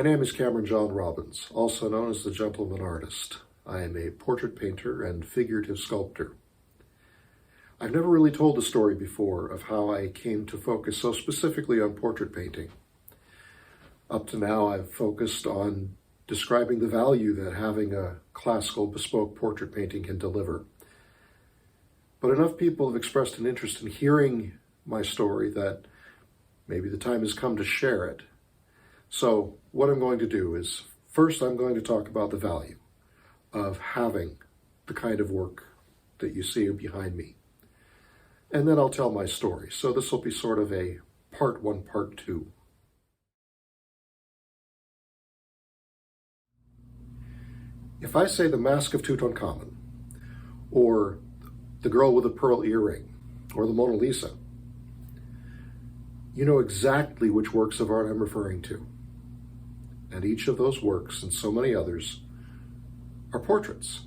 My name is Cameron John Robbins, also known as the Gentleman Artist. I am a portrait painter and figurative sculptor. I've never really told the story before of how I came to focus so specifically on portrait painting. Up to now, I've focused on describing the value that having a classical bespoke portrait painting can deliver. But enough people have expressed an interest in hearing my story that maybe the time has come to share it. So what I'm going to do is, first I'm going to talk about the value of having the kind of work that you see behind me. And then I'll tell my story. So this will be sort of a part one, part two. If I say the Mask of Tutankhamun, or the Girl with a Pearl Earring, or the Mona Lisa, you know exactly which works of art I'm referring to. And each of those works, and so many others, are portraits.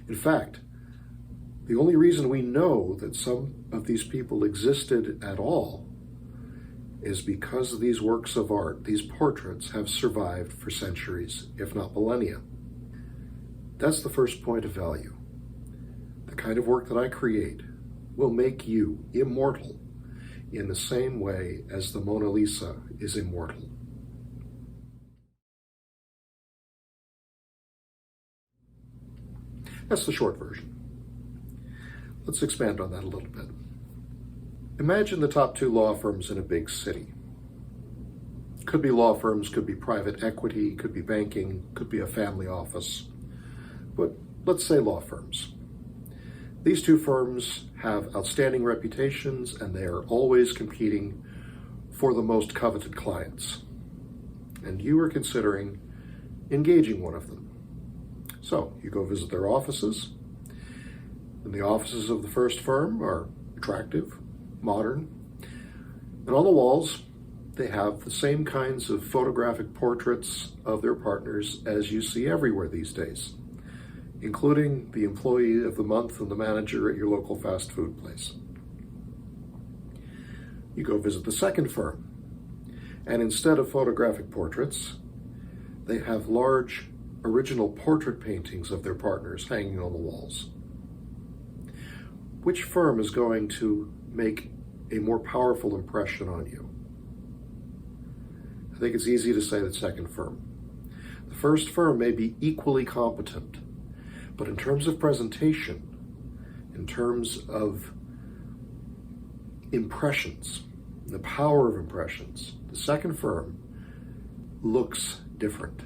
In fact, the only reason we know that some of these people existed at all is because these works of art, these portraits, have survived for centuries, if not millennia. That's the first point of value. The kind of work that I create will make you immortal in the same way as the Mona Lisa is immortal. That's the short version. Let's expand on that a little bit. Imagine the top two law firms in a big city. Could be law firms, could be private equity, could be banking, could be a family office. But let's say law firms. These two firms have outstanding reputations and they are always competing for the most coveted clients. And you are considering engaging one of them. So you go visit their offices, and the offices of the first firm are attractive, modern, and on the walls they have the same kinds of photographic portraits of their partners as you see everywhere these days, including the employee of the month and the manager at your local fast food place. You go visit the second firm, and instead of photographic portraits, they have large original portrait paintings of their partners hanging on the walls. Which firm is going to make a more powerful impression on you? I think it's easy to say the second firm. The first firm may be equally competent, but in terms of presentation, in terms of impressions, the power of impressions, the second firm looks different.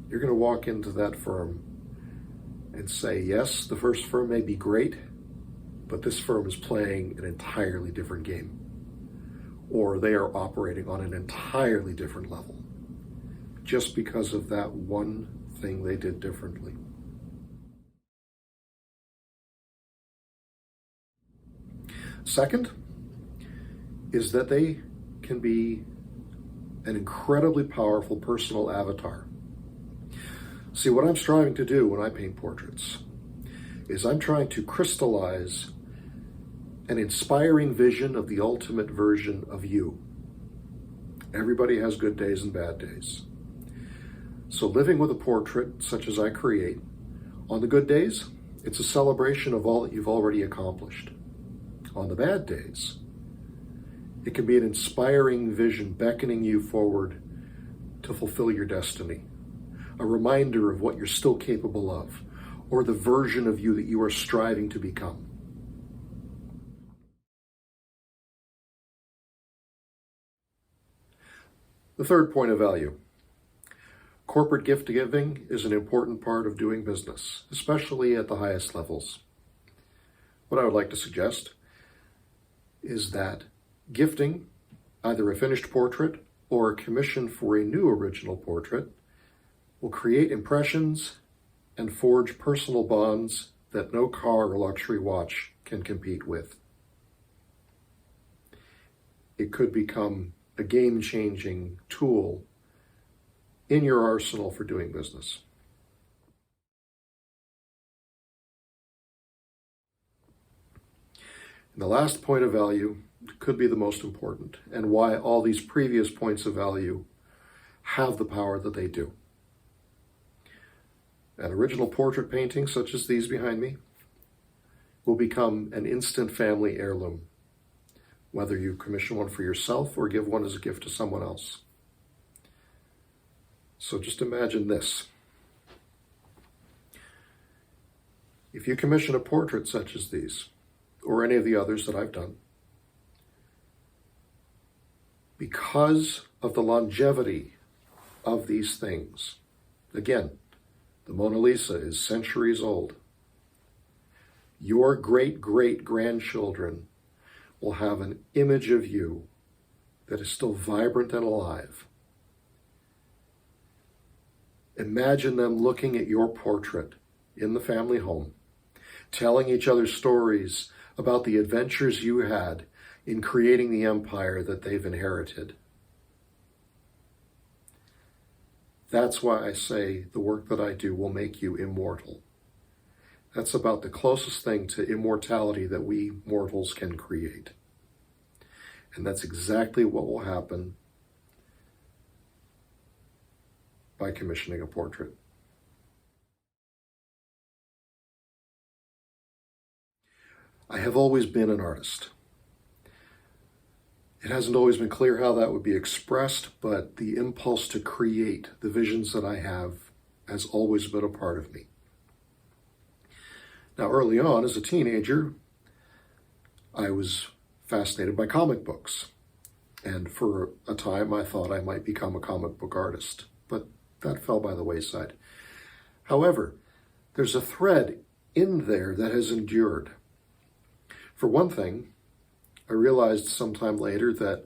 You're going to walk into that firm and say, yes, the first firm may be great, but this firm is playing an entirely different game, or they are operating on an entirely different level, just because of that one thing they did differently. Second is that they can be an incredibly powerful personal avatar. See, what I'm striving to do when I paint portraits is I'm trying to crystallize an inspiring vision of the ultimate version of you. Everybody has good days and bad days. So living with a portrait such as I create, on the good days, it's a celebration of all that you've already accomplished. On the bad days, it can be an inspiring vision beckoning you forward to fulfill your destiny. A reminder of what you're still capable of, or the version of you that you are striving to become. The third point of value. Corporate gift giving is an important part of doing business, especially at the highest levels. What I would like to suggest is that gifting either a finished portrait or a commission for a new original portrait will create impressions and forge personal bonds that no car or luxury watch can compete with. It could become a game-changing tool in your arsenal for doing business. And the last point of value could be the most important, and why all these previous points of value have the power that they do. An original portrait painting, such as these behind me, will become an instant family heirloom, whether you commission one for yourself or give one as a gift to someone else. So just imagine this. If you commission a portrait such as these, or any of the others that I've done, because of the longevity of these things, again, the Mona Lisa is centuries old. Your great-great-grandchildren will have an image of you that is still vibrant and alive. Imagine them looking at your portrait in the family home, telling each other stories about the adventures you had in creating the empire that they've inherited. That's why I say the work that I do will make you immortal. That's about the closest thing to immortality that we mortals can create. And that's exactly what will happen by commissioning a portrait. I have always been an artist. It hasn't always been clear how that would be expressed, but the impulse to create the visions that I have has always been a part of me. Now, early on, as a teenager, I was fascinated by comic books. And for a time, I thought I might become a comic book artist, but that fell by the wayside. However, there's a thread in there that has endured. For one thing, I realized sometime later that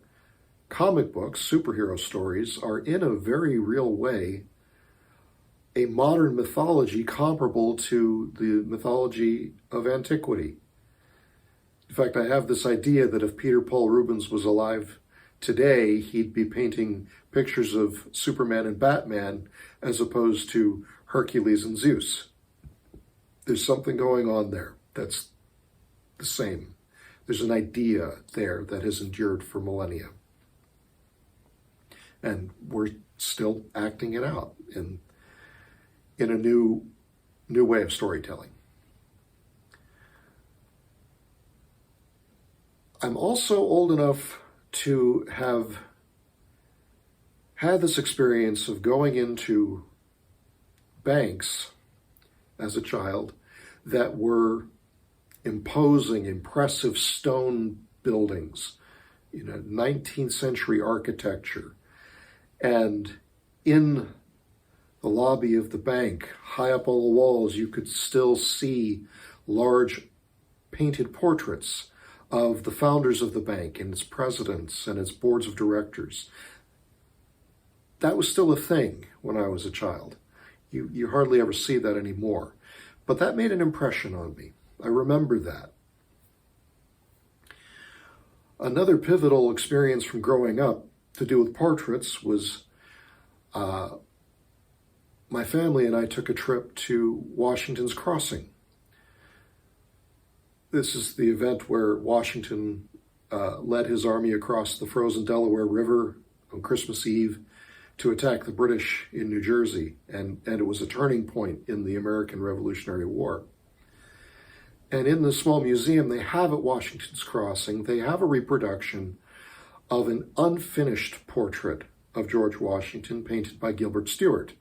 comic books, superhero stories, are in a very real way a modern mythology comparable to the mythology of antiquity. In fact, I have this idea that if Peter Paul Rubens was alive today, he'd be painting pictures of Superman and Batman as opposed to Hercules and Zeus. There's something going on there that's the same. There's an idea there that has endured for millennia. And we're still acting it out in a new way of storytelling. I'm also old enough to have had this experience of going into banks as a child that were imposing, impressive stone buildings, 19th century architecture. And in the lobby of the bank, high up on the walls, you could still see large painted portraits of the founders of the bank and its presidents and its boards of directors. That was still a thing when I was a child. You hardly ever see that anymore. But that made an impression on me. I remember that. Another pivotal experience from growing up to do with portraits was my family and I took a trip to Washington's Crossing. This is the event where Washington led his army across the frozen Delaware River on Christmas Eve to attack the British in New Jersey, and it was a turning point in the American Revolutionary War. And in the small museum they have at Washington's Crossing, they have a reproduction of an unfinished portrait of George Washington painted by Gilbert Stuart.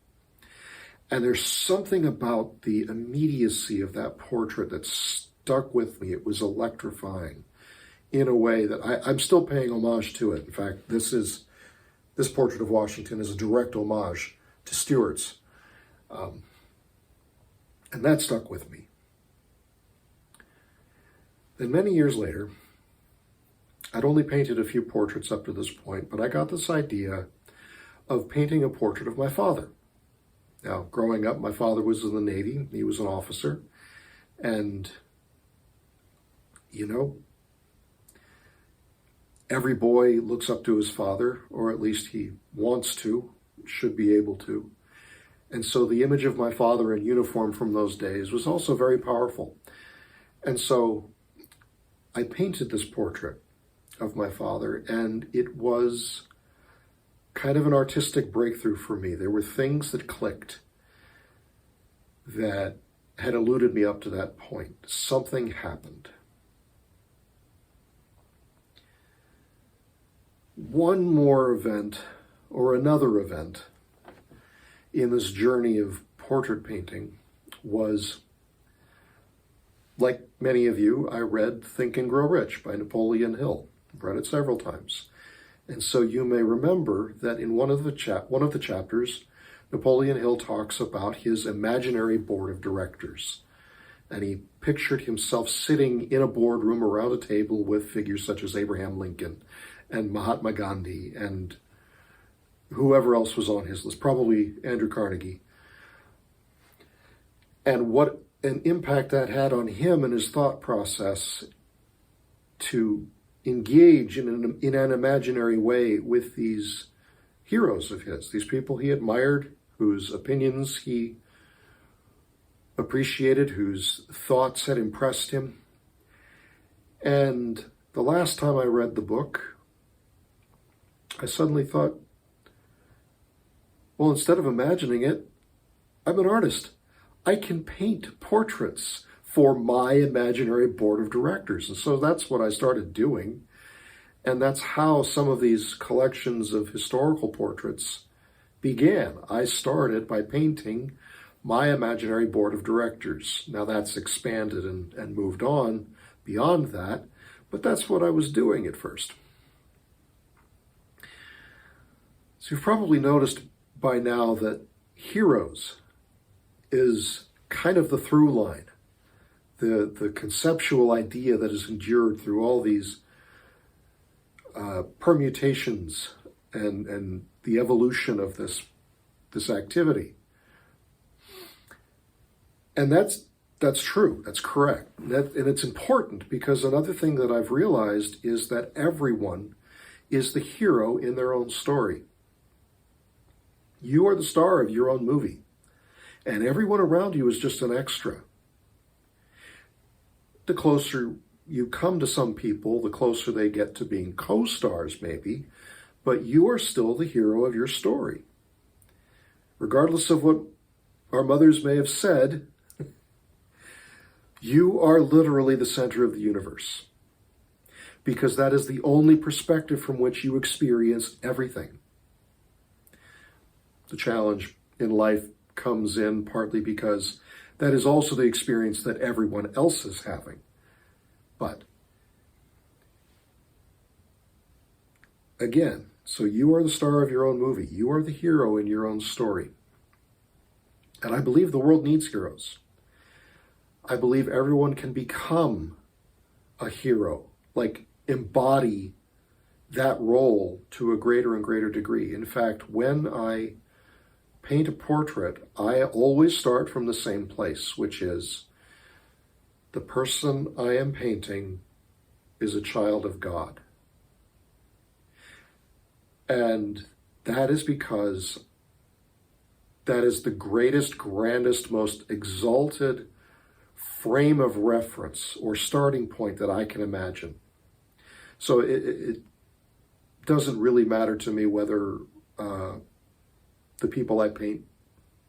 And there's something about the immediacy of that portrait that stuck with me. It was electrifying in a way that I'm still paying homage to it. In fact, this portrait of Washington is a direct homage to Stuart's. And that stuck with me. Then many years later, I'd only painted a few portraits up to this point, but I got this idea of painting a portrait of my father. Now, growing up, my father was in the Navy. He was an officer. And, every boy looks up to his father, or at least he wants to, should be able to. And so the image of my father in uniform from those days was also very powerful. And so I painted this portrait of my father, and it was kind of an artistic breakthrough for me. There were things that clicked that had eluded me up to that point. Something happened. One more event, or another event, in this journey of portrait painting was, like many of you, I read Think and Grow Rich by Napoleon Hill. I've read it several times. And so you may remember that in one of the chapters, Napoleon Hill talks about his imaginary board of directors. And he pictured himself sitting in a boardroom around a table with figures such as Abraham Lincoln and Mahatma Gandhi and whoever else was on his list, probably Andrew Carnegie. And what an impact that had on him and his thought process to engage in an imaginary way with these heroes of his, these people he admired, whose opinions he appreciated, whose thoughts had impressed him. And the last time I read the book, I suddenly thought, well, instead of imagining it, I'm an artist. I can paint portraits for my imaginary board of directors. And so that's what I started doing. And that's how some of these collections of historical portraits began. I started by painting my imaginary board of directors. Now that's expanded and moved on beyond that, but that's what I was doing at first. So you've probably noticed by now that heroes is kind of the through line, the conceptual idea that has endured through all these permutations and the evolution of this activity. And that's true, that's correct. And it's important because another thing that I've realized is that everyone is the hero in their own story. You are the star of your own movie, and everyone around you is just an extra. The closer you come to some people, the closer they get to being co-stars maybe, but you are still the hero of your story. Regardless of what our mothers may have said, you are literally the center of the universe, because that is the only perspective from which you experience everything. The challenge in life comes in partly because that is also the experience that everyone else is having. But again, so you are the star of your own movie. You are the hero in your own story. And I believe the world needs heroes. I believe everyone can become a hero, like embody that role to a greater and greater degree. In fact, when I paint a portrait, I always start from the same place, which is the person I am painting is a child of God. And that is because that is the greatest, grandest, most exalted frame of reference or starting point that I can imagine. So it doesn't really matter to me whether the people I paint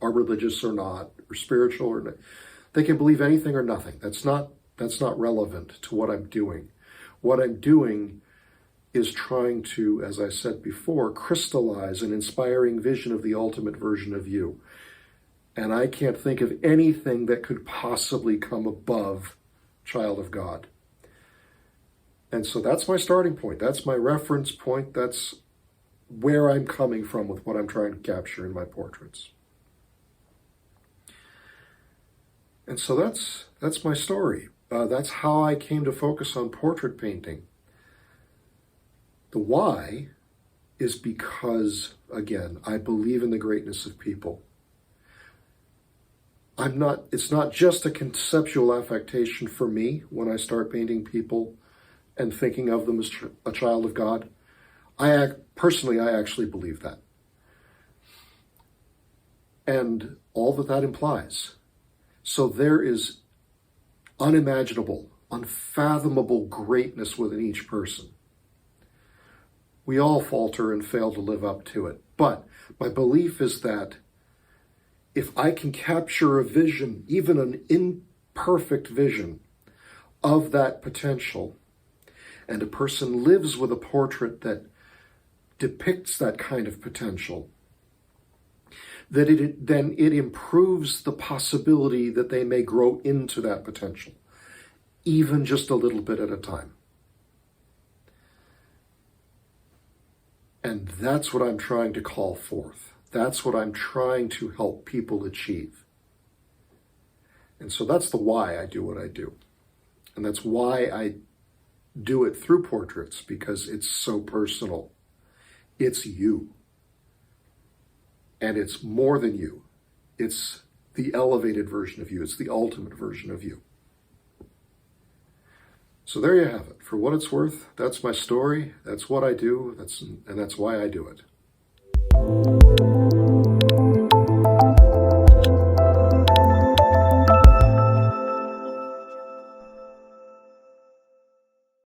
are religious or not, or spiritual or not. They can believe anything or nothing. That's not relevant to what I'm doing. What I'm doing is trying to, as I said before, crystallize an inspiring vision of the ultimate version of you. And I can't think of anything that could possibly come above child of God. And so that's my starting point. That's my reference point. That's where I'm coming from with what I'm trying to capture in my portraits. And so that's my story. That's how I came to focus on portrait painting. The why is because, again, I believe in the greatness of people. It's not just a conceptual affectation for me when I start painting people and thinking of them as a child of God. I actually believe that. And all that implies. So there is unimaginable, unfathomable greatness within each person. We all falter and fail to live up to it. But my belief is that if I can capture a vision, even an imperfect vision of that potential, and a person lives with a portrait that depicts that kind of potential, then it improves the possibility that they may grow into that potential, even just a little bit at a time. And that's what I'm trying to call forth. That's what I'm trying to help people achieve. And so that's the why I do what I do. And that's why I do it through portraits, because it's so personal. It's you. And it's more than you. It's the elevated version of you. It's the ultimate version of you. So there you have it. For what it's worth, that's my story. That's what I do. And that's why I do it.